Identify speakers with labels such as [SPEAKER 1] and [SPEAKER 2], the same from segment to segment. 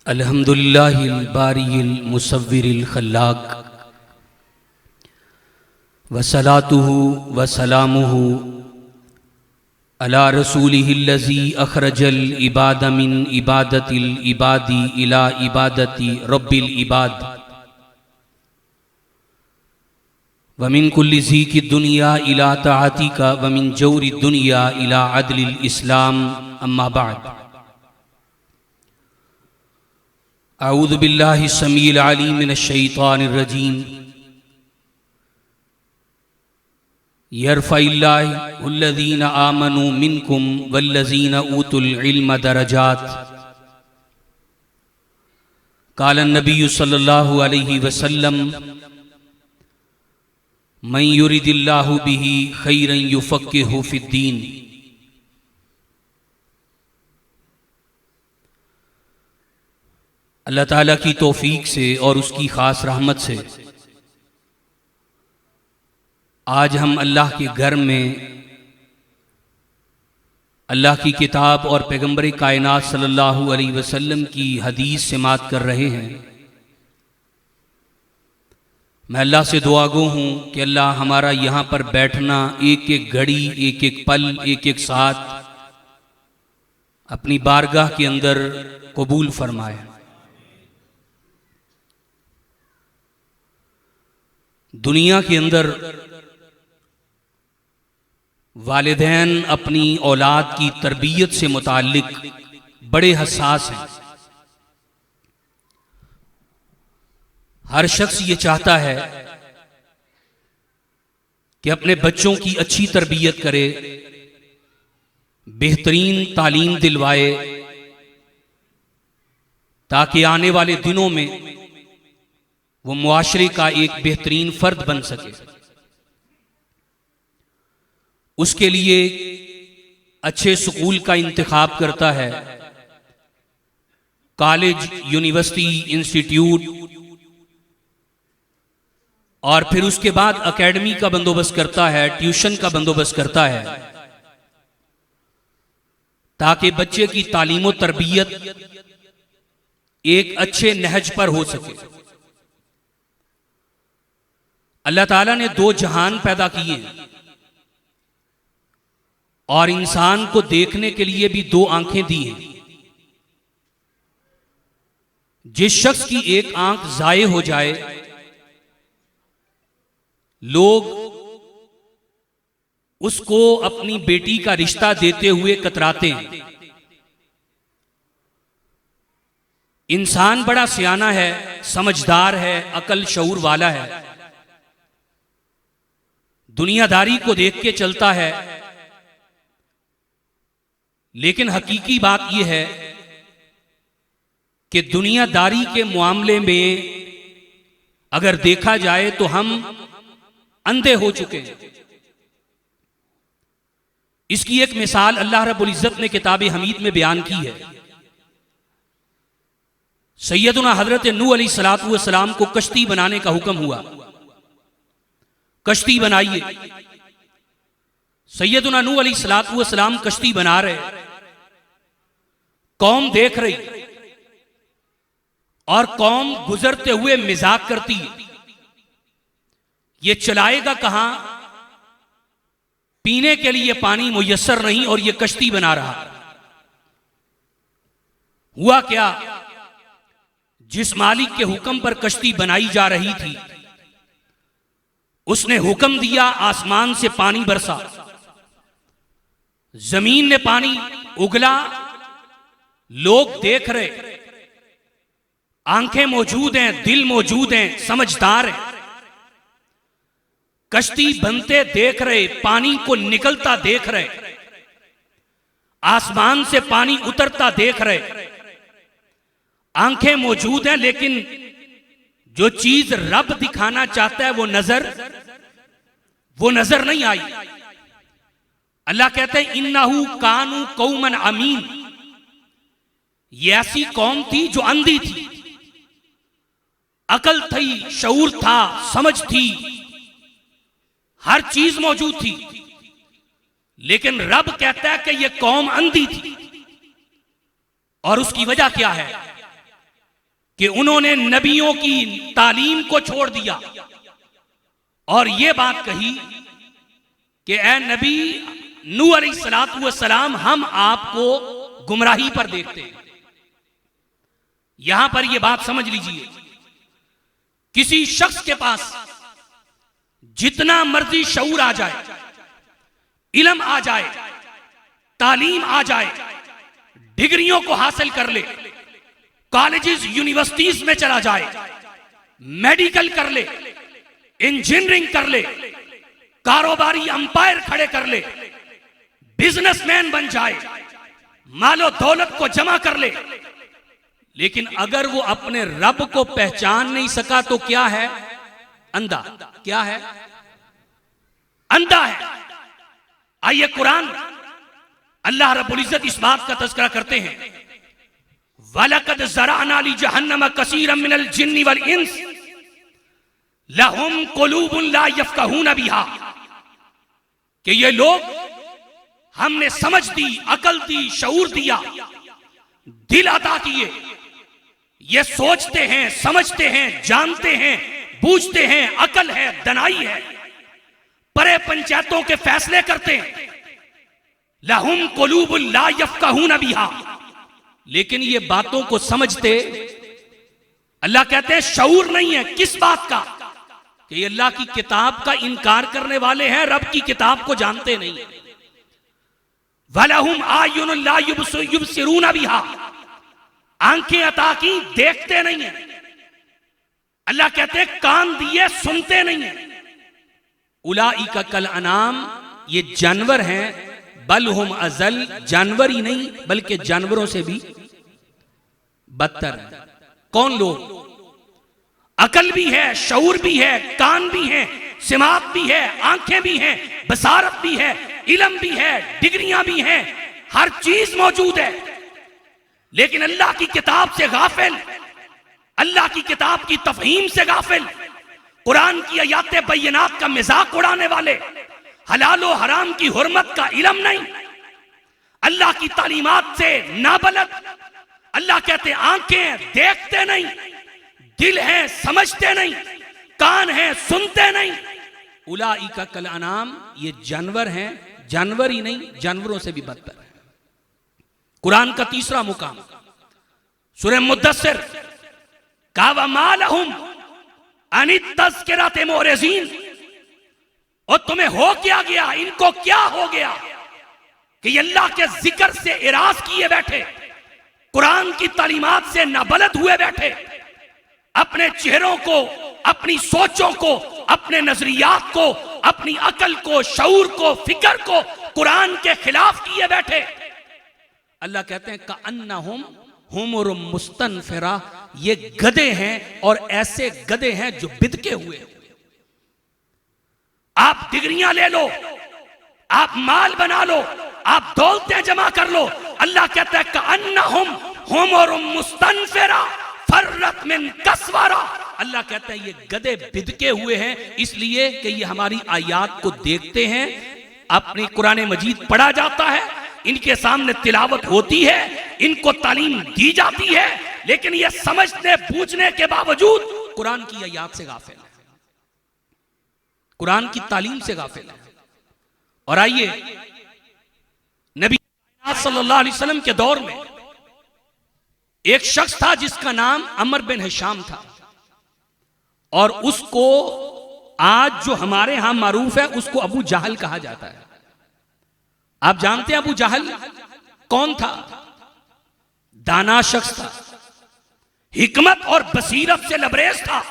[SPEAKER 1] अल्हम्दुलिल्लाहिल बारिइल मुसव्विरिल खल्लाक वसलातुहु वसलामुहु अला रसूलिहिल्लज़ी अखरजल इबाद मिन इबादतिल इबादी इला इबादति रब्बिल इबाद वमिन कुल्लि ज़ीकी दुनिया इला ताअतिका वमिन जौरि दुनिया इला अदलिल इस्लाम अम्मा बाद। अऊज़ु बिल्लाहि समीइल अलीम मिनश शैतानिर रजीम। यरफ़इल्लाहु अल्लज़ीना आमनू मिनकुम वल्लज़ीना ऊतुल इल्म दरजात। क़ाल नबिय्यु सल्लल्लाहु अलैहि वसल्लम मन युरिदिल्लाहु बिही खैरन युफ़क्किहु फ़िद्दीन। अल्लाह ताला की तौफीक से और उसकी ख़ास रहमत से आज हम अल्लाह के घर में अल्लाह की किताब और पैगम्बर कायनात सल्लल्लाहु अलैहि वसल्लम की हदीस समाअत कर रहे हैं। मैं अल्लाह से दुआगो हूँ कि अल्लाह हमारा यहाँ पर बैठना एक एक घड़ी, एक एक पल, एक एक साथ अपनी बारगाह के अंदर कबूल फरमाए। दुनिया के अंदर वालिदैन अपनी औलाद की तरबियत से मुताल्लिक बड़े हसास हैं। हर शख्स ये चाहता है कि अपने बच्चों की अच्छी तरबियत करे, बेहतरीन तालीम दिलवाए, ताकि आने वाले दिनों में वो मुआशरे का एक बेहतरीन फर्द बन सके। उसके लिए अच्छे स्कूल का इंतखाब करता है, कॉलेज, यूनिवर्सिटी, इंस्टीट्यूट, और फिर उसके बाद एकेडमी का बंदोबस्त करता है, ट्यूशन का बंदोबस्त करता है, ताकि बच्चे की तालीम और तरबियत एक अच्छे नहज पर हो सके। अल्लाह ताला ने दो जहान पैदा किए और इंसान को देखने के लिए भी दो आंखें दी हैं। जिस शख्स की एक आंख जाये हो जाए, लोग उसको अपनी बेटी का रिश्ता देते हुए कतराते हैं। इंसान बड़ा सियाना है, समझदार है, अकल शऊर वाला है, दुनियादारी को देख के चलता है, लेकिन हकीकी बात यह है कि दुनियादारी के मामले में अगर देखा जाए तो हम अंधे हो चुके हैं। इसकी एक मिसाल अल्लाह रब्बुल इज्जत ने किताब हमीद में बयान की है। सैयदुना हजरत नूह अलैहिस्सलातु वस्सलाम को कश्ती बनाने का हुक्म हुआ, कश्ती बनाइए। सैयदुना नूह अलैहिस्सलातु वस्सलाम कश्ती बना रहे, कौम देख रही और कौम गुजरते हुए मजाक करती है, ये चलाएगा कहां, पीने के लिए पानी मुयस्सर नहीं और ये कश्ती बना रहा। हुआ क्या, जिस मालिक के हुक्म पर कश्ती बनाई जा रही थी उसने हुक्म दिया, आसमान से पानी बरसा, जमीन ने पानी उगला, लोग देख रहे, आंखें मौजूद हैं, दिल मौजूद हैं, समझदार हैं, कश्ती बनते देख रहे, पानी को निकलता देख रहे, आसमान से पानी उतरता देख रहे, आंखें मौजूद हैं, लेकिन जो चीज रब दिखाना चाहता है वो नजर नहीं आई। अल्लाह कहते हैं इन्नहु कानू कौमन अमीन, ये ऐसी कौम थी जो अंधी थी, अकल थी, शऊर था, समझ थी, हर चीज मौजूद थी, लेकिन रब कहता है कि यह कौम अंधी थी। और उसकी वजह क्या है? कि उन्होंने नबियों की तालीम को छोड़ दिया और यह बात कही कि ए नबी नूह अलैहिस्सलाम, हम आपको गुमराही पर देखते हैं। यहां पर यह बात समझ लीजिए, किसी शख्स के पास जितना मर्जी शऊर आ जाए, इल्म आ जाए, तालीम आ जाए, डिग्रियों को हासिल कर ले, कॉलेजेस यूनिवर्सिटीज में चला जाए, मेडिकल कर ले, इंजीनियरिंग कर ले, कारोबारी अंपायर खड़े कर ले, बिजनेसमैन बन जाए, मालो दौलत को जमा कर ले, लेकिन अगर वो अपने रब को पहचान नहीं सका तो क्या है? अंधा। क्या है? अंधा है। आइए कुरान, अल्लाह रब्बुल इज्जत इस बात का तज़किरा करते हैं, वलक़द ज़रअना ली जहन्नम कसीरम मिनल जिन्नि वल इंस लहुम कुलूबुन ला यफ़क़हून बिहा, कि ये लोग हमने समझ दी, अकल दी, शऊर दिया, दिल अता किए, ये सोचते हैं, समझते हैं, जानते हैं, बूझते हैं, अकल है, दनाई है, परे पंचायतों के फैसले करते हैं। लहुम कुलूबुन ला यफ़क़हून बिहा, लेकिन ये बातों को समझते, अल्लाह कहते हैं शऊर नहीं है। किस बात का? कि ये अल्लाह की किताब का इनकार करने वाले हैं, रब की किताब को जानते नहीं। वलहुम आयुनुन ला युबसिरून बिहा, आंखें अता की, देखते नहीं है। अल्लाह कहते हैं कान दिए, सुनते नहीं है। उलाइका कल अनाम, ये जानवर हैं, बल हुम अजल, जानवर ही नहीं बल्कि जानवरों से भी बदतर है। कौन लोग? अकल भी है, शऊर भी है, कान भी है, सिमात भी है, आंखें भी हैं, बसारत भी है, इल्म भी है, डिग्रियां भी हैं, हर चीज मौजूद है, लेकिन अल्लाह की किताब से गाफिल, अल्लाह की किताब की तफहीम से गाफिल, कुरान की आयाते बैयनात का मजाक उड़ाने वाले, हलाल और हराम की हुर्मत का इल्म नहीं, अल्लाह की तालीमात से नाबलद। अल्लाह कहते आंखें देखते नहीं, दिल है समझते नहीं, कान है सुनते नहीं। उलाइका कल अनाम, ये जानवर हैं, जानवर ही नहीं जानवरों से भी बदतर है। कुरान का तीसरा मुकाम सूरह मुद्दस्सिर, कावा मालहुम अनित तज़किराते मोरज़ीन, और तुम्हें हो क्या गया, इनको क्या हो गया कि अल्लाह के जिक्र से इराज किए बैठे, कुरान की तालीमात से नाबलद हुए बैठे, अपने चेहरों को, अपनी सोचों को, अपने नजरियात को, अपनी अकल को, शऊर को, फिक्र को कुरान के खिलाफ किए बैठे। अल्लाह कहते हैं कअन्नहुम हुमुरुम मुस्तनफिरा, ये गधे हैं और ऐसे गधे हैं जो बिदके हुए। आप डिग्रियां ले लो, आप माल बना लो, आप दौलतें जमा कर लो, अल्लाह कहता है कअन्नहुम हुमुरुम मुस्तनफिरा फर्रत मिन कसवारा। अल्लाह कहता है ये गधे बिदके हुए हैं, इसलिए कि ये हमारी आयात को देखते हैं, अपनी कुरान मजीद पढ़ा जाता है, इनके सामने तिलावत होती है, इनको तालीम दी जाती है, लेकिन ये समझने बूझने के बावजूद कुरान की आयात से गाफिल है, कुरान की तालीम से गाफिल है। और आइए, नबी सल्लल्लाहु अलैहि वसल्लम के दौर में एक शख्स था जिसका नाम अमर बिन हिशाम था, और उसको आज जो हमारे यहां मारूफ है उसको अबू जहल कहा जाता है। आप जानते हैं अबू जहल कौन था? दाना शख्स था, हिकमत और बसीरत से लबरेज था।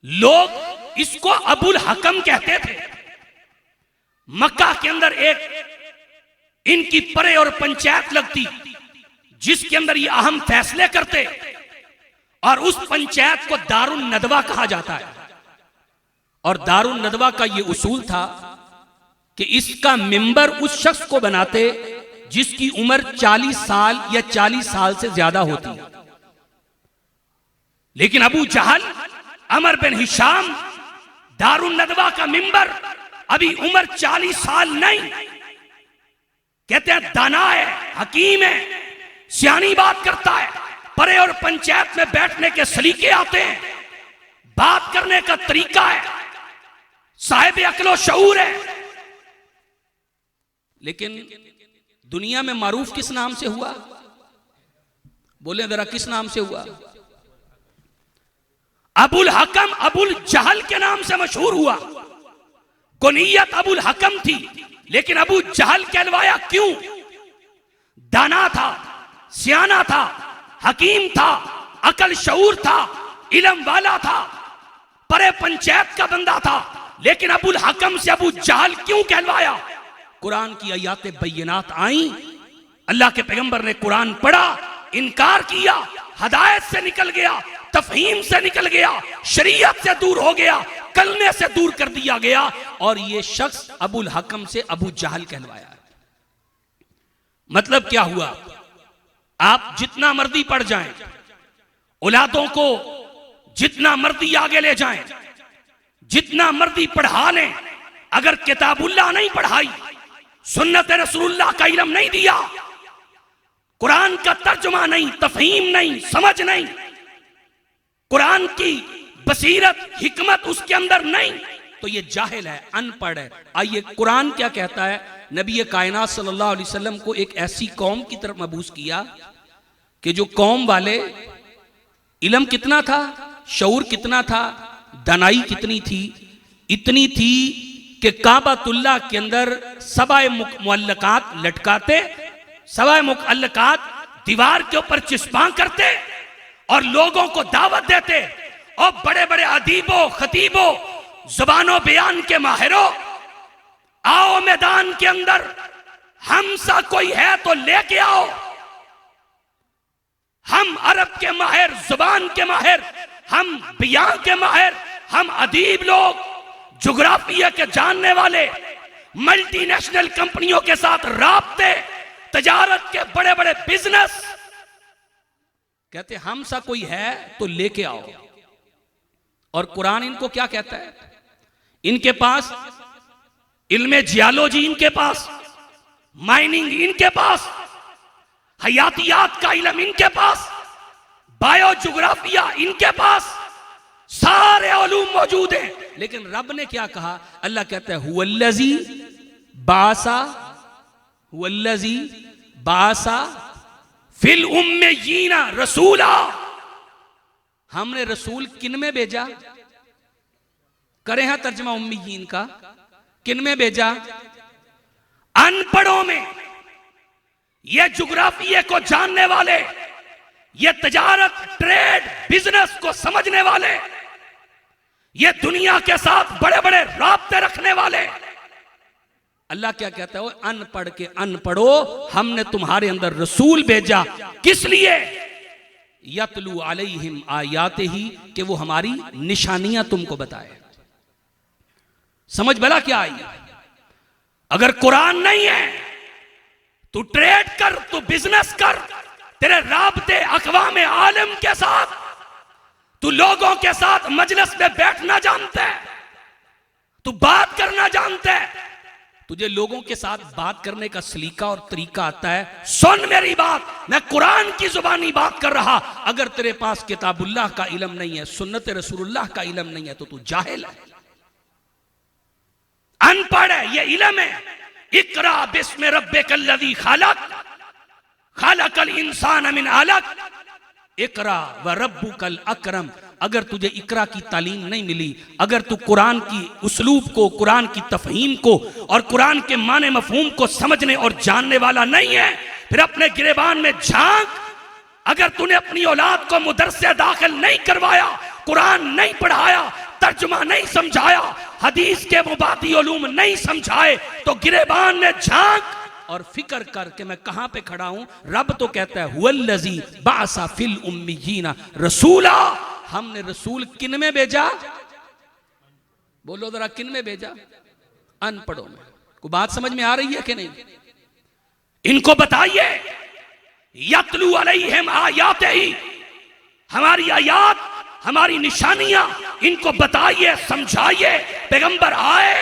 [SPEAKER 1] लोग इसको अबुल हकम कहते थे। मक्का के अंदर एक इनकी परे और पंचायत लगती जिसके अंदर ये अहम फैसले करते, और उस पंचायत को दारुन नदवा कहा जाता है। और दारुन नदवा का ये उसूल था कि इसका मिंबर उस शख्स को बनाते जिसकी उम्र 40 साल या 40 साल से ज्यादा होती है। लेकिन अबू जहल, अमर बिन हिशाम, दारुन नदवा का मिंबर, अभी उम्र 40 साल नहीं, कहते हैं दाना है, हकीम है, सियानी बात करता है, परे और पंचायत में बैठने के सलीके आते हैं, बात करने का तरीका है, साहिब अक्लो शऊर है। लेकिन दुनिया में मारूफ किस नाम से हुआ? बोले जरा, किस नाम से हुआ? अबुल हकम अबुल जहल के नाम से मशहूर हुआ। कुनियत अबुल हकम थी, लेकिन अबू जहल कहलवाया क्यों? दाना था, सियाना था, हकीम था, अकल शऊर था, इल्म वाला था, परे पंचायत का बंदा था, लेकिन अबुल हकम से अबू जहल क्यों कहलवाया? कुरान की आयात बैयनात आई, अल्लाह के पैगंबर ने कुरान पढ़ा, इनकार किया, हदायत से निकल गया, तफहीम से निकल गया, शरीयत से दूर हो गया, कलमे से दूर कर दिया गया, और ये शख्स अबुल हकम से अबू जहल कहलवाया। मतलब क्या हुआ? आप जितना मर्जी पढ़ जाएं, औलादों को जितना मर्जी आगे ले जाएं, जितना मर्जी पढ़ा लें, अगर किताबुल्लाह नहीं पढ़ाई, सुन्नत रसूलुल्लाह का इल्म नहीं दिया, कुरान का तर्जुमा नहीं, तफहीम नहीं, समझ नहीं, कुरान की बसीरत हिकमत उसके अंदर नहीं, तो ये जाहिल है, अनपढ़ है। आइए कुरान क्या कहता है? नबी कायनात सल्लल्लाहु अलैहि वसल्लम को एक ऐसी कौम की तरफ मबूस किया कि जो कौम वाले इल्म कितना था, शऊर कितना था, दनाई कितनी थी, इतनी थी कि काबातुल्लाह के अंदर सबाए मुअल्लकात लटकाते, सबाए मुअल्लकात दीवार के ऊपर चिस्पा करते और लोगों को दावत देते, और बड़े बड़े अदीबों खतीबों जुबानों बयान के माहिरों, आओ मैदान के अंदर, हम सा कोई है तो लेके आओ, हम अरब के माहिर, जुबान के माहिर, हम बयान के माहिर, हम अदीब लोग, जुग्राफिया के जानने वाले, मल्टीनेशनल कंपनियों के साथ राब्ते, तजारत के बड़े बड़े बिजनेस, कहते हम सा कोई है तो लेके आओ। और कुरान इनको क्या कहता है? इनके पास इल्मे जियोलॉजी, इनके पास माइनिंग, इनके पास हयातियात का इल्म, इनके पास बायोजियोग्राफिया, इनके पास सारे उलूम मौजूद हैं। लेकिन रब ने क्या कहा? अल्लाह कहता है हुवल्लज़ी बासा फिल उम्मियीना रसूला, हमने रसूल किन में भेजा? करें हैं तर्जमा उम्मीयीन का, किन में भेजा? अनपढ़ों में। ये जुग्राफिये को जानने वाले, ये तजारत, ट्रेड, बिजनेस को समझने वाले, ये दुनिया के साथ बड़े बड़े राब्ते रखने वाले। अल्लाह क्या कहता है? अनपढ़ के अनपढ़ो, हमने तुम्हारे अंदर रसूल भेजा, किस लिए? यतलू अलैहिम आयातिही, कि वो हमारी निशानियां तुमको बताए। समझ भला क्या आई? अगर कुरान नहीं है, तू ट्रेड कर, तू बिजनेस कर, तेरे राब्ते अक़वाम आलम के साथ, तू लोगों के साथ मजलिस में बैठना जानता है, तू बात करना जानता है, तुझे लोगों के साथ बात करने का सलीका और तरीका आता है। सुन मेरी बात, मैं कुरान की जुबानी बात कर रहा। अगर तेरे पास किताबुल्लाह का इल्म नहीं है, सुन्नत रसूलुल्लाह का इल्म नहीं है, तो तू जाहिल है, अनपढ़ है। ये इल्म है। इकरा बिस्मि रब्बिकल्लज़ी खलक, खलकल इंसान मिन अलक, इकरा व रब्बुकल अकरम। अगर तुझे इकरा की तालीम नहीं मिली, अगर तू कुरान की उसलूब को, कुरान की तफहीम को और कुरान के माने मफहूम को समझने और जानने वाला नहीं है, फिर अपने गिरेबान में झांक। अगर तूने अपनी औलाद को मदरसे दाखिल नहीं करवाया, कुरान नहीं पढ़ाया, तर्जुमा नहीं समझाया, हदीस के मुबादी उलूम नहीं समझाए, तो गिरेबान में झांक और फिक्र कर कि मैं कहां पे खड़ा हूं। रब तो कहता है हुवल्लज़ी बासा फिल उम्मियीना रसूला, हमने रसूल किन में भेजा? बोलो जरा, किन में भेजा? अनपढ़ों में। को बात समझ में आ रही है कि नहीं? इनको बताइए, यतलू अलैहिम आयातिही, हमारी आयात, हमारी निशानियां इनको बताइए, समझाइए। पैगंबर आए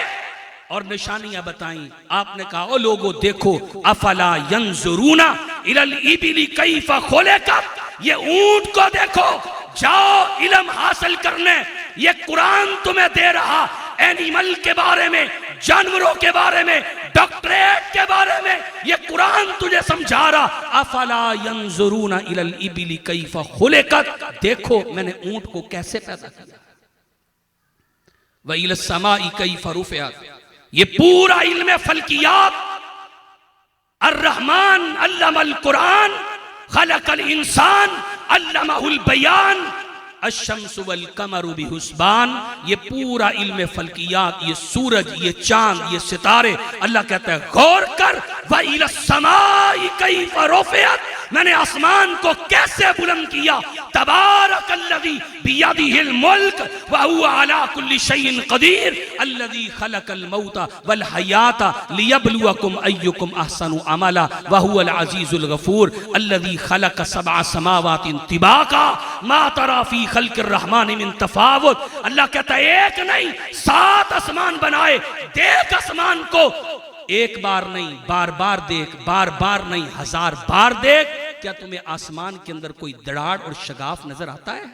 [SPEAKER 1] और निशानियां बताई। आपने कहा ओ लोगों देखो, अफला यंजुरूना इलल इबिली कैफा खुलिकत, ये ऊंट को देखो, जाओ इल्म हासिल करने। ये कुरान तुम्हें दे रहा एनिमल के बारे में, जानवरों के बारे में, डॉक्टरेट के बारे में, ये कुरान तुझे समझा रहा। अफला यंजुरूना इलल इबिली कैफा खुलिकत, देखो मैंने ऊंट को कैसे पैदा किया। व इलस समाई कैफा रुफिअत, ये पूरा इल्म फल्कियात। अर्रहमान अल्लमल कुरान, खलकल इंसान अल्लमहुल बयान, अशम्सु वल कमरु बिहुस्बान, ये पूरा इल्म फल्कियात, ये सूरज, ये चांद, ये सितारे, अल्लाह कहता है गौर कर। व इलस समाई कैफा रुफिअत, मैंने आसमान को कैसे बुलंद किया। तबारकल्लज़ी बियदिहिल मुल्क व हुवा अला कुल्ली शैइन कदीर, अल्लज़ी खलकल मौता वल हयाता लियब्लुवकुम अय्युकुम अहसनु अमला व हुवल अज़ीज़ुल गफूर, अल्लज़ी खलक सबअ समावातिन तिबाका मा तरा फी खल्किर रहमान मिन तफावुत। अल्लाह कहता है एक नहीं 7 आसमान बनाए। देख आसमान को, एक बार नहीं बार बार देख, बार बार नहीं 1000 बार देख। क्या तुम्हें आसमान के अंदर कोई दरार और शगाफ नजर आता है?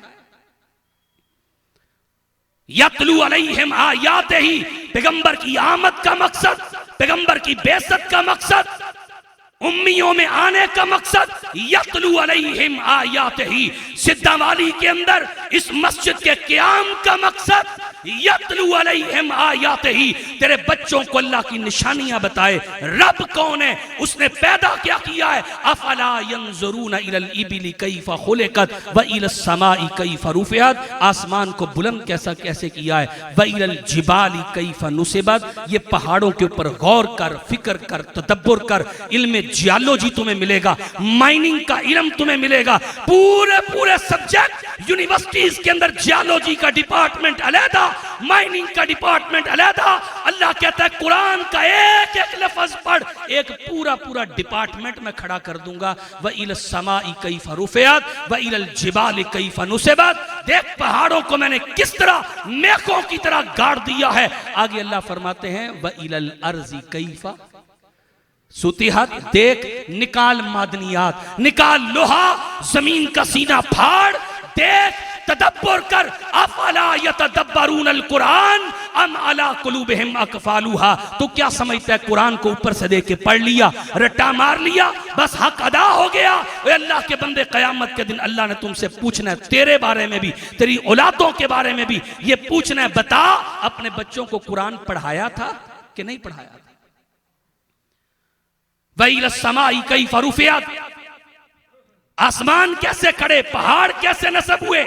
[SPEAKER 1] यतलू अलैहिम आयातिही, पैगंबर की आमद का मकसद, पैगंबर की बेइज्जत का मकसद, उम्मियों में आने का मकसद, यतलू अलैहिम आयातिही। सिद्धा वाली के अंदर इस मस्जिद के क़याम का मकसद, यतलू अलैहिम आयातिही, तेरे बच्चों को अल्लाह की निशानियां बताए। रब कौन है, उसने पैदा क्या किया है। अफला यंजुरूना इलल इबिली कैफा खुलिकत व इलस समाई कैफा रुफिअत, आसमान को बुलंद कैसे किया है। व इलल जिबाली कैफा नुसिबत, ये पहाड़ों के ऊपर गौर कर, फिक्र कर, तदब्बुर कर। इल्म जियोलॉजी तुम्हें मिलेगा, माइनिंग का इल्म तुम्हें मिलेगा। पूरे सब्जेक्ट यूनिवर्सिटीज के अंदर जियोलॉजी का डिपार्टमेंट अलहदा, माइनिंग का डिपार्टमेंट अलहदा। अल्लाह कहता है कुरान का एक एक लफ्ज पढ़, एक पूरा डिपार्टमेंट में खड़ा कर दूंगा। व इलस समाई कैफा रुफिअत व इलल जिबाली कैफा नुसिबत, देख पहाड़ों को मैंने किस तरह मेखों की तरह गाड़ दिया है। आगे अल्लाह फरमाते हैं व इलल अर्ज़ी कैफा सुतिहत, देख निकाल मादनियात, निकाल लोहा, जमीन का सीना फाड़, देख तदब्बुर कर। अफला यतदब्बरूनल कुरान अम अला कुलूबिहिम अकफालुहा, तो क्या समझता है कुरान को ऊपर से देख के पढ़ लिया, रट्टा मार लिया, बस हक अदा हो गया। अल्लाह के बंदे, क़यामत के दिन अल्लाह ने तुमसे पूछना है, तेरे बारे में भी, तेरी औलादों के बारे में भी ये पूछना है। बता, अपने बच्चों को कुरान पढ़ाया था कि नहीं पढ़ाया था। व इलस समाई कैफा रुफिअत, आसमान कैसे खड़े, पहाड़ कैसे नस्ब हुए।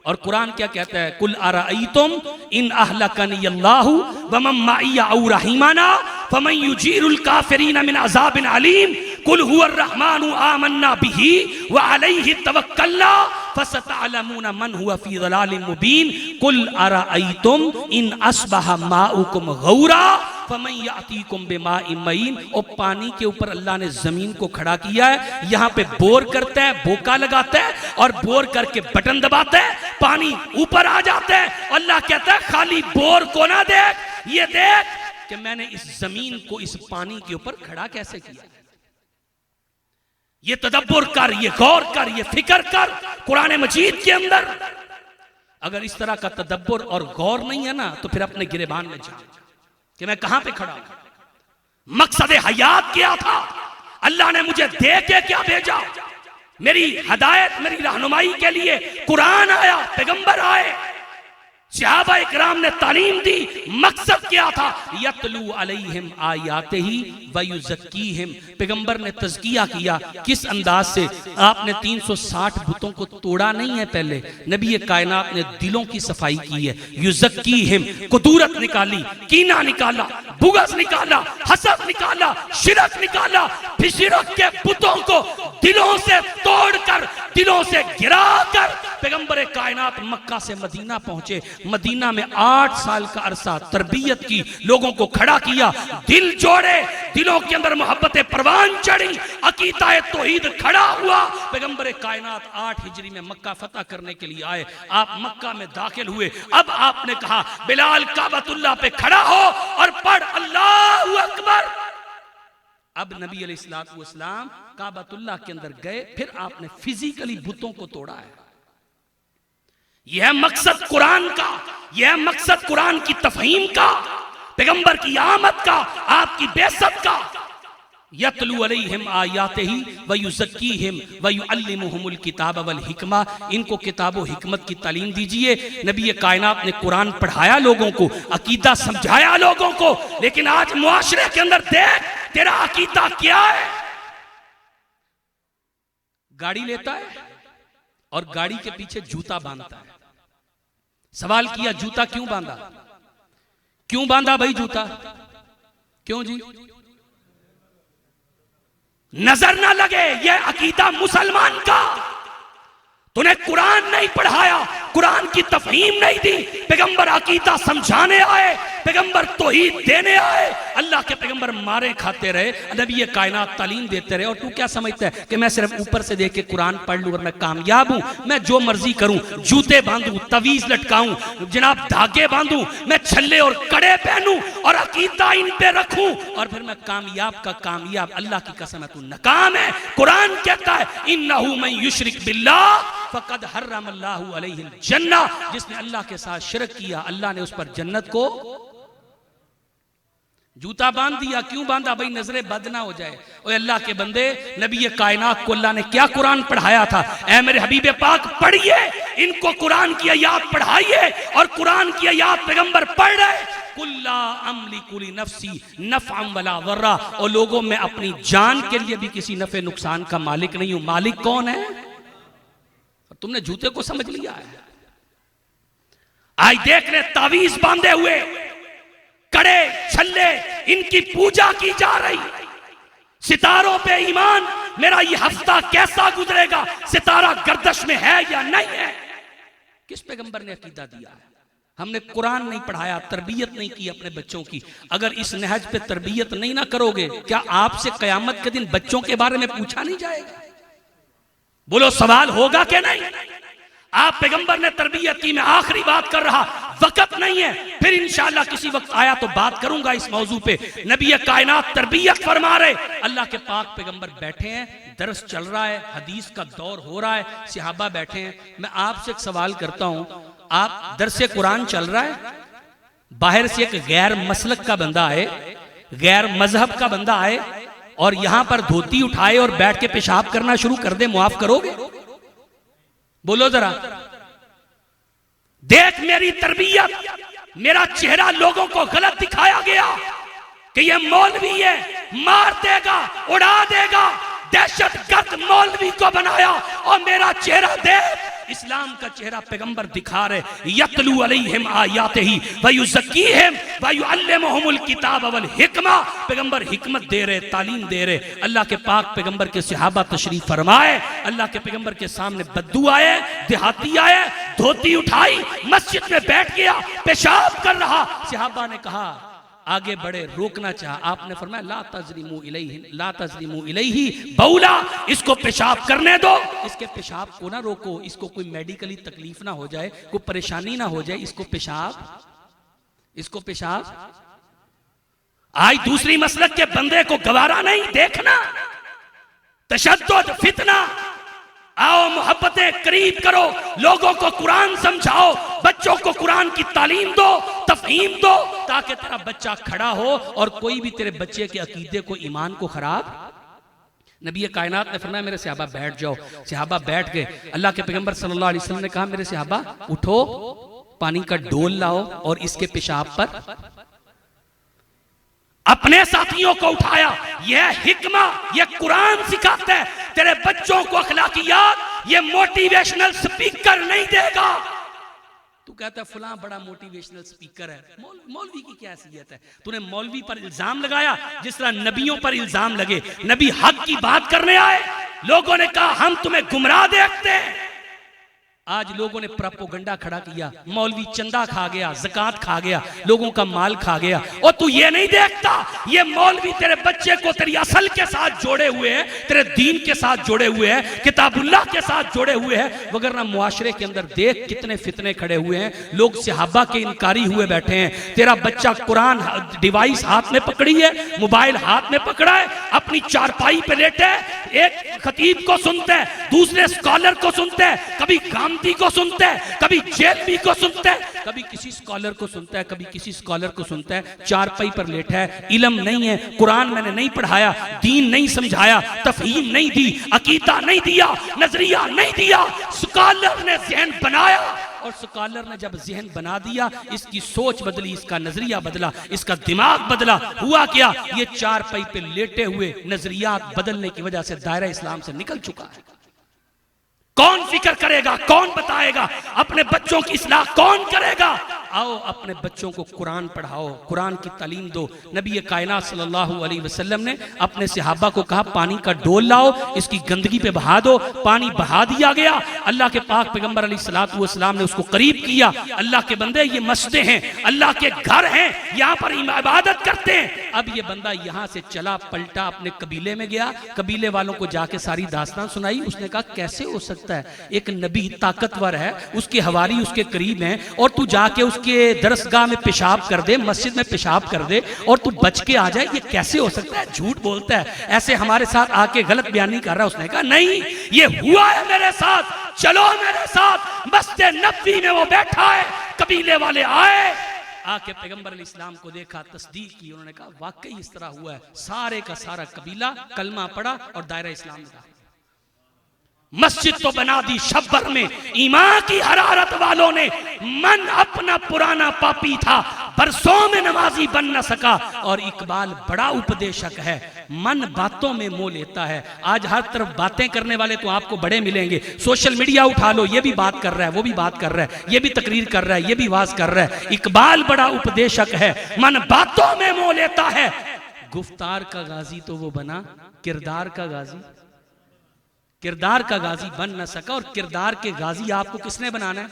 [SPEAKER 1] और कुरान क्या कहता है, कुल अराइतुम इन अहलकनी अल्लाहु व मन माइया औ रहीमाना फमन युजीरुल काफिरीन मिन अज़ाबिन अलीम कुल हुवर रहमानु आमन्ना बिही व अलैहि तवक्कलना फसतअलमून मन हुवा फी ज़लालिम मुबीन कुल अराइतुम इन अस्बहा माउकुम गौरा फमन यातीकुम बिमाइन मईन। और पानी के ऊपर अल्लाह ने जमीन को खड़ा किया है, यहाँ पे बोर करता है, बोका लगाता है और बोर करके बटन दबाता है, पानी ऊपर आ जाता है। अल्लाह कहता है खाली बोर को ना देख, ये देख कि मैंने इस जमीन को इस पानी के ऊपर खड़ा कैसे किया। ये तदब्बुर कर, ये गौर कर, ये फिक्र कर कुरान मजीद के अंदर। अगर इस तरह का तदब्बुर और गौर नहीं है ना, तो फिर अपने गिरेबान में जा कि मैं कहां पे खड़ा हूं। मकसद हयात क्या था, अल्लाह ने मुझे दे के क्या भेजा, मेरी हदायत, मेरी रहनुमाई के लिए कुरान आया, पैगंबर आए, सहाबा इकराम ने तालीम दी। मकसद क्या था, यतलू अलैहिम आयातिही व युज़क्कीहिम, पैगंबर ने तज़किया किया। किस अंदाज से, आपने 360 बुतों को तोड़ा नहीं है, पहले नबी कायनात ने दिलों की सफाई की है। युज़क्कीहिम, कुदूरत निकाली, कीना निकाला, बुग़्ज़ निकाला, हसद निकाला, शिरक निकाला। फिर शिरक के बुतों को दिलों से तोड़कर, दिलों से गिराकर पैगंबर कायनात मक्का से मदीना पहुंचे। मदीना में 8 साल का अरसा तरबियत की, लोगों को खड़ा किया, दिल जोड़े, दिलों के अंदर मोहब्बत परवान चढ़ी, अकीदा तौहीद खड़ा हुआ। पैगंबर कायनात 8 हिजरी में मक्का फतह करने के लिए आए। आप मक्का में दाखिल हुए। अब आपने कहा बिलाल काबतुल्लाह पे खड़ा हो और पढ़ अल्लाहु अकबर। अब नबी अलैहिस्सलाम काबतुल्लाह के अंदर गए, फिर आपने फिजिकली बुतों को तोड़ा है। यह मकसद कुरान का, यह मकसद कुरान की तफहीम का, पैगंबर की आमद का, आपकी बेइज्जत का। यतलू अलैहिम आयातिही व युज़क्कीहिम व युअल्लिमुहुमुल किताब वल हिकमा। इनको किताब व हिकमत की तालीम दीजिए। नबी कायनात ने कुरान पढ़ाया लोगों को, अकीदा समझाया लोगों को, लेकिन आज मुआशरे के अंदर देख तेरा अकीदा क्या है। गाड़ी लेता है और गाड़ी के पीछे जूता बांधता है। सवाल किया जूता क्यों बांधा? क्यों बांधा भाई जूता? क्यों जी? नजर ना लगे यह अकीदा मुसलमान का। तूने कुरान नहीं पढ़ाया, कुरान की तफहीम नहीं दी। पैगंबर अकीदा समझाने आए, पैगंबर तौहीद देने आए। अल्लाह के पैगंबर मारे खाते रहे, नबी कायनात तालीम देते रहे। और तू क्या समझता है कि मैं सिर्फ ऊपर से देख के कुरान पढ़ लूं और मैं कामयाब हूं? मैं जो मर्जी करूं, जूते बांधूं, तवीज लटकाऊं, जनाब धागे बांधूं, मैं छल्ले और कड़े पहनूं और अकीदा इन पे रखूं और फिर मैं कामयाब का कामयाब? अल्लाह की कसम है तू नाकाम है। कुरान कहता है इन्नहु मन युशरिक बिल्लाह फकद हर्रमल्लाहु अलैहिल जन्नह। जिसने अल्लाह के साथ शिरक किया, अल्लाह ने उस पर जन्नत को। जूता बांध दिया, क्यों बांधा भाई? नजरें बद ना हो जाए। ओए अल्लाह के बंदे, नबी कायनात को अल्लाह ने क्या कुरान पढ़ाया था? ऐ मेरे हबीब पाक पढ़िए, इनको कुरान की आयत पढ़ाइए और कुरान की आयत पैगंबर पढ़ रहे। कुल्ला अमलिकु लिनफ्सी नफ़अन वला ज़र्रा। और लोगों में अपनी जान के लिए भी किसी नफे नुकसान का मालिक नहीं हूं। मालिक कौन है? तुमने जूते को समझ लिया है। आज देख रहे तावीज बांधे हुए, कड़े छल्ले, इनकी पूजा की जा रही। सितारों पे ईमान, मेरा ये हफ्ता कैसा गुजरेगा? सितारा गर्दश में है या नहीं है? किस पैगंबर ने अकीदा दिया है? हमने कुरान नहीं पढ़ाया, तरबियत नहीं की अपने बच्चों की। अगर इस नहज पे तरबियत नहीं ना करोगे, क्या आपसे कयामत के दिन बच्चों के बारे में पूछा नहीं जाएगा? बोलो सवाल होगा कि नहीं? आप पैगंबर ने तरबियत की। मैं आखिरी बात कर रहा, वक्त नहीं है, फिर इंशाअल्लाह किसी वक्त आया तो बात करूंगा इस मौजू पे। नबी कायनात तरबियत फरमा रहे, अल्लाह के पाक पैगंबर बैठे हैं, दरस चल रहा है, हदीस का दौर हो रहा है, सहाबा बैठे हैं। मैं आपसे एक सवाल करता हूं, आप दरसे कुरान चल रहा है, बाहर से एक गैर मसलक का बंदा आए, गैर मजहब का बंदा आए और यहां पर धोती उठाए और बैठ के पेशाब करना शुरू कर दे, मुआफ करोगे? बोलो जरा। देख मेरी तरबियत, मेरा चेहरा लोगों को गलत दिखाया गया कि ये मौलवी है, मार देगा, उड़ा देगा, दहशतगर्द मौलवी को बनाया। और मेरा चेहरा देख, इस्लाम का चेहरा पैगंबर दिखा रहे। यतलू अलैहिम आयातिही व युज़क्कीहिम व युअल्लिमुहुमुल किताब वल हिकमा। पैगंबर हिकमत दे रहे, तालीम दे रहे। अल्लाह के पाक पैगंबर के सहाबा तशरीफ फरमाए। अल्लाह के पैगंबर के सामने बद्दू आए, देहाती आए, धोती उठाई, मस्जिद में बैठ गया, पेशाब कर रहा। सहाबा ने कहा आगे बढ़े, रोकना चाहा। आपने फरमाया ला तज़लिमू इलैही बौला, इसको पेशाब करने दो, इसके पेशाब को ना रोको, इसको कोई मेडिकली तकलीफ ना हो जाए, कोई परेशानी ना हो जाए, इसको पेशाब। आज दूसरी मसलक के बंदे को गवारा नहीं देखना, तशद्दुद, फितना। आओ मोहब्बतें करीब करो, लोगों को कुरान समझाओ, बच्चों को कुरान की तालीम दो, तफहीम दो, ताकि तेरा बच्चा खड़ा हो और कोई भी तेरे बच्चे के अकीदे को, ईमान को खराब। नबी कायनात ने फरमाया मेरे सहाबा बैठ जाओ। सहाबा बैठ गए। अल्लाह के पैगंबर सल्लल्लाहु अलैहि वसल्लम ने कहा मेरे सहाबा उठो, पानी का डोल लाओ और इसके पेशाब पर अपने साथियों को उठाया। यह हिकमा, यह कुरान सिखाता है। तेरे बच्चों को अखलाकियात ये मोटिवेशनल स्पीकर नहीं देगा। तू कहता है फलां बड़ा मोटिवेशनल स्पीकर है, मौलवी की क्या हैसियत है? तूने मौलवी पर इल्जाम लगाया जिस तरह नबियों पर इल्जाम लगे। नबी हक की बात करने आए, लोगों ने कहा हम तुम्हें गुमराह देखते हैं। आज लोगों ने प्रोपेगेंडा खड़ा किया, मौलवी चंदा खा गया, ज़कात खा गया, लोगों का माल खा गया। और तू ये नहीं देखता ये मौलवी तेरे बच्चे को तेरी असल के साथ जोड़े हुए हैं, तेरे दीन के साथ जोड़े हुए हैं, किताबुल्लाह के साथ जोड़े हुए हैं। वगरना मुआशरे के अंदर देख कितने फितने खड़े हुए हैं, लोग सहाबा के इनकारी हुए बैठे हैं। तेरा बच्चा कुरान डिवाइस हाथ में पकड़ी है, मोबाइल हाथ में पकड़ा है, अपनी चारपाई पे लेटे है, एक खतीब को सुनता है, दूसरे स्कॉलर को सुनता है, कभी गांधी को सुनता है, कभी जेलवी को सुनता है, कभी किसी स्कॉलर को सुनता है, कभी किसी स्कॉलर को सुनता है। चारपाई पर लेटा है, इल्म नहीं है, कुरान मैंने नहीं पढ़ाया, दीन नहीं समझाया, तफहीम नहीं दी, अकीदा नहीं दिया, नजरिया नहीं दिया, स्कॉलर ने ज़हन बनाया। और स्कॉलर ने जब ज़हन बना दिया, इसकी सोच बदली, इसका नजरिया बदला, इसका दिमाग बदला। हुआ क्या, ये चारपाई पे लेटे हुए नजरियात बदलने की वजह से दायरा इस्लाम से निकल चुका है। कौन फिक्र करेगा, कौन बताएगा, अपने बच्चों की इस्लाह कौन करेगा? आओ अपने बच्चों को कुरान पढ़ाओ, कुरान की तालीम दो। नबी कायनात सल्लल्लाहु अलैहि वसल्लम ने अपने सहाबा को कहा पानी का डोल लाओ, इसकी गंदगी पे बहा दो। पानी बहा दिया गया। अल्लाह के पाक पैगंबर अलैहिस्सलातु वस्सलाम ने उसको करीब किया। अल्लाह के बंदे ये मस्जिदें हैं, अल्लाह के घर हैं, यहाँ पर इबादत करते हैं। अब ये बंदा यहाँ से चला पलटा, अपने कबीले में गया, कबीले वालों को जाके सारी दास्तान सुनाई। उसने कहा कैसे हो सकता है, एक नबी ताकतवर है, उसके हवारी उसके करीब हैं, और तू जाके उसके दरसगाह में पेशाब कर दे, मस्जिद में पेशाब कर दे और तू बच के आ जाए, ये कैसे हो सकता है? झूठ बोलता है, ऐसे हमारे साथ आके गलत बयानी कर रहा है। उसने कहा नहीं, ये हुआ है मेरे साथ, चलो मेरे साथ। मस्जिद नबवी में वो बैठा है, कबीले वाले आए, आके पैगंबर इस्लाम को देखा, तस्दीक की, उन्होंने कहा वाकई इस तरह हुआ है। सारे का सारा कबीला कलमा पड़ा और दायरा इस्लाम में दाखिल। मस्जिद तो बना दी शब्बर में, ईमान की हरारत वालों ने, मन अपना पुराना पापी था, बरसों में नमाजी बन न सका। और इकबाल बड़ा उपदेशक है, मन बातों में मोह लेता है। आज हर तरफ बातें करने वाले तो आपको बड़े मिलेंगे। सोशल मीडिया उठा लो, ये भी बात कर रहा है, वो भी बात कर रहा है, ये भी तकरीर कर रहा है, ये भी वाज कर रहा है। इकबाल बड़ा उपदेशक है, मन बातों में मोह लेता है। गुफ्तार का गाजी तो वो बना, किरदार का गाजी, किरदार का गाजी बन न सका। और किरदार के गाजी आपको किसने बनाना है?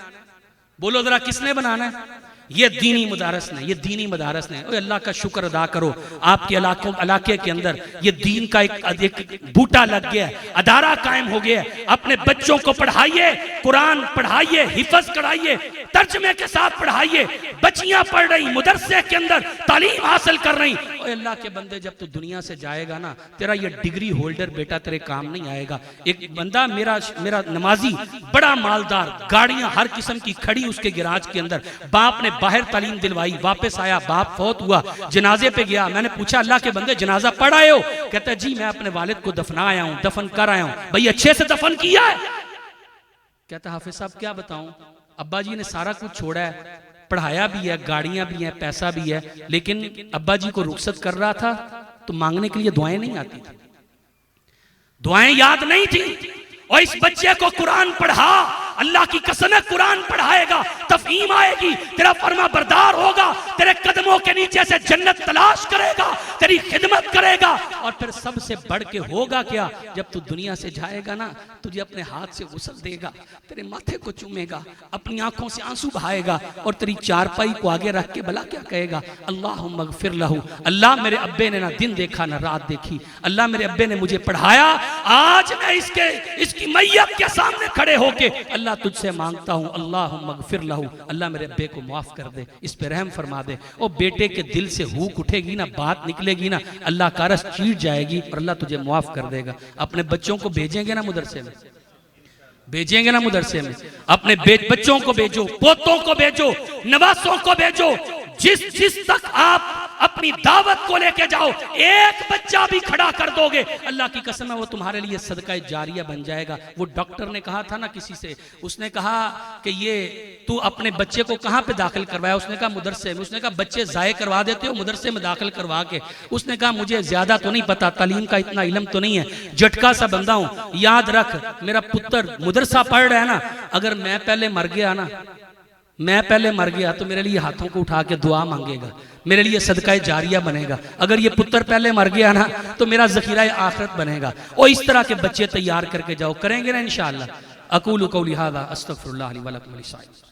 [SPEAKER 1] बोलो जरा, किसने बनाना है? ये दीनी मदारस ने, ये दीनी मदारस ने। अल्लाह का शुक्र अदा करो, आपके इलाके के अंदर ये दीन का एक बूटा लग गया है, अदारा कायम हो गया है। अपने बच्चों को पढ़ाइए, कुरान पढ़ाइए, हिफज कराइए, तर्जमे के साथ पढ़ाइए। बच्चियां पढ़ रही, मदरसे के अंदर तालीम हासिल कर रही। अल्लाह के बंदे, जब तू दुनिया से जाएगा ना, तेरा ये डिग्री होल्डर बेटा तेरे काम नहीं आएगा। एक बंदा मेरा नमाजी, बड़ा मालदार, गाड़ियां हर किस्म की खड़ी उसके गिराज के अंदर, बाप ने बाहर तालीम दिलवाई, वापस आया, बाप फौत हुआ, जनाजे पे गया। मैंने पूछा अल्लाह के बंदे जनाजा पढ़ आए हो? कहता है जी मैं अपने वालिद को दफना आया हूं, दफन कर आया हूं। भाई अच्छे से दफन किया है? कहता हाफिज साहब क्या बताऊं, अब्बा जी ने सारा कुछ छोड़ा है, पढ़ाया भी है, गाड़ियां भी हैं, पैसा भी है, लेकिन अब्बा जी को रुखसत कर रहा था तो मांगने के लिए दुआएं नहीं आती थी, दुआएं याद नहीं थी। और इस बच्चे को कुरान पढ़ा, अल्लाह की कसम है कुरान पढ़ाएगा, तफहीम आएगी, तेरा फरमा बरदार होगा, तेरे कदमों के नीचे से जन्नत तलाश करेगा, तेरी खिदमत करेगा। और फिर सबसे बढ़ के होगा क्या, जब तू दुनिया से जाएगा ना, तुझे अपने हाथ से गुस्ल देगा, तेरे माथे को चूमेगा, अपनी आंखों से आंसू बहाएगा और तेरी चारपाई को आगे रख के भला क्या कहेगा, अल्लाहुम्मा गफिर लहू, अल्लाह मेरे अब्बे ने ना दिन देखा ना रात देखी, अल्लाह मेरे अब्बे ने मुझे पढ़ाया, आज मैं इसकी मैयत के सामने खड़े होके अल्लाह तुझसे मांगता हूं, अल्लाहुम्मा गफिर लहू, अल्लाह मेरे अब्बे को माफ कर दे, इस पे रहम फरमा दे। और बेटे के दिल से हूक उठेगी ना, बात निकलेगी ना, अल्लाह का रस चीर जाएगी और अल्लाह तुझे माफ कर देगा। अपने बच्चों को भेजेंगे ना मदरसे में, भेजेंगे ना मदरसे में, अपने बच्चों को भेजो, पोतों को भेजो, नवासों को भेजो, जिस तक आप अपनी दावत को लेके जाओ, एक बच्चा भी खड़ा कर दोगे, अल्लाह की कसम है वो तुम्हारे लिए सदका जारिया बन जाएगा। वो डॉक्टर ने कहा था ना किसी से, उसने कहा कि ये तू अपने बच्चे को कहाँ पे दाखिल करवाया? उसने कहा मदरसे में। उसने कहा बच्चे जाये करवा देते हो मदरसे में दाखिल करवा के? उसने कहा मुझे ज्यादा तो नहीं पता, तालीम का इतना इल्म तो नहीं है, झटका सा बंदा हूं। याद रख, मेरा पुत्र मदरसा पढ़ रहा है ना, अगर मैं पहले मर गया ना, मैं पहले मर गया तो मेरे लिए हाथों को उठा के दुआ मांगेगा, मेरे लिए सदका जारिया बनेगा। अगर ये पुत्र पहले मर गया ना तो मेरा जखीरा आखिरत बनेगा। और इस तरह के बच्चे तैयार करके जाओ, करेंगे ना इंशाअल्लाह। अकूलु कौली हाज़ा अस्तगफिरुल्लाह ली व लकुम व लिस्साइल।